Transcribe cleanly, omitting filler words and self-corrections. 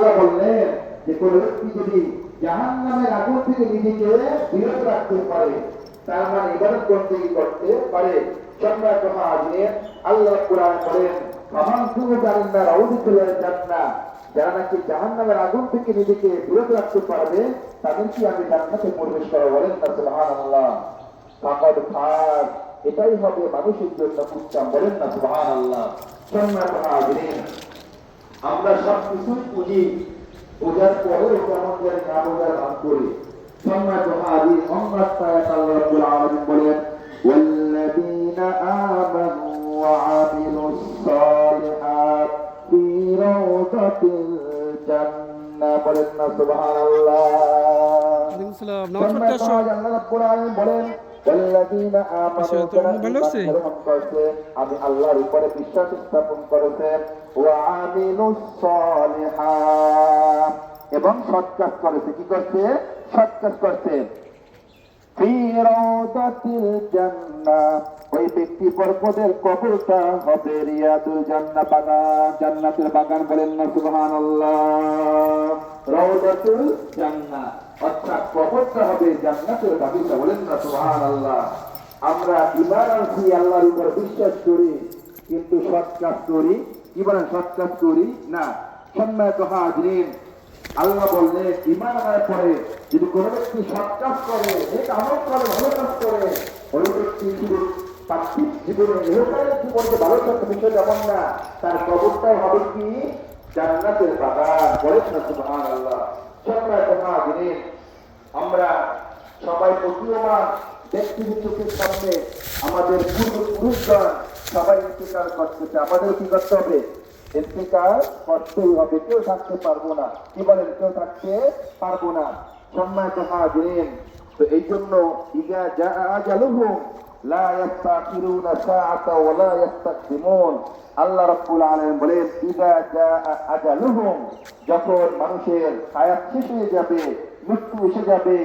আল্লাহ বললেন যে কোন ব্যক্তি যদি জাহান্নামের আগুন থেকে নিজেকে বিরত রাখতে পারে, তার মানে ইবাদত করতে পারে। সম্মানিত হাজিরিন, আল্লাহ কুরআন বলেন ফামান তুজারিনা রাউদিকুল জান্নাহ, যারা নাকি জাহান্নামের আগুন থেকে নিজেকে বিরত রাখতে পারবে তাদেরকে আমি জান্নাতে প্রবেশ করাবো। বলেন না সুবহানাল্লাহ। ফাকাদ ফাজ, এটাই হবে মানুষের জন্য উত্তম। বলেন না সুবহানাল্লাহ। সম্মানিত হাজিরিন, আমরা সব কিছুই বুঝি, বোঝার পরেও কেমন করে না বোঝার ভান করি। সম্মানিত হাজিরিন, আল্লাহ রাব্বুল আলামিন বলেন ওয়াল্লাযীনা আমানু ওয়া আমিলুস সালিহাত ফি রাওদাতিল জান্নাহ। বলেন না সুবহানাল্লাহ। সম্মানিত হাজিরিন, আল্লাহ রাব্বুল আলামিন বলেন ওয়াল্লাযীনা আমানু, আমি আল্লাহর উপরে বিশ্বাস স্থাপন করেছেন, ওয়া আমিলুস সালিহাত, এবং সৎ কাজ করেছে। কি করছে? সৎ কাজ করছে। ফি রাওদাতিল জান্নাহ, ওই ব্যক্তি পরপদের কবরটা হবে রিয়াদুল জান্নাহ, বাগান, জান্নাতের বাগান। বলেন না সুবহানাল্লাহ। রাওদাতুল জান্নাহ, অর্থাৎ কবরটা হবে জান্নাতের বাগিচা। বলেন না সুবহানাল্লাহ। আমরা ঈমান আনছি, আল্লাহর উপর বিশ্বাস করি, কিন্তু সৎ কাজ করি কি? বলেন, সৎ কাজ করি না। সম্মানিত হাজিরিন, আল্লাহ বললেন ঈমান আনার পরে যদি কোনো ব্যক্তি সৎ কাজ করে, নেক আমল করে, ভালো কাজ করে, ওই ব্যক্তি শুধু পার্থিব জীবনে, ইহকালের জীবনকে ভালো থাকতে বিষয় যেমন না, তার কবরটাই হবে কি? জান্নাতের বাগান। বলেন না সুবহানাল্লাহ। সম্মানিত হাজিরিন, আমরা সবাই প্রতীয়মান ব্যক্তির চোখের সামনে আমাদের পূর্বপুরুষগণ সবাই ইন্তেকাল করতেছে। আমাদের কি করতে হবে? ইন্তেকাল করতেই হবে, কেউ থাকতে পারবো না। কি বলেন? কেউ থাকতে পারবো না। সম্মানিত হাজিরিন, তো এই জন্য ইযা জাআ আজালুহুম লা ইস্তাখিরুনা সাআতা ওয়া লা ইস্তাকদিমুন। আল্লাহ রাব্বুল আলামিন বলেন ইযা জাআ আজালুহুম, যখন মানুষের হায়াত শেষ হয়ে যাবে, মৃত্যু এসে যাবে,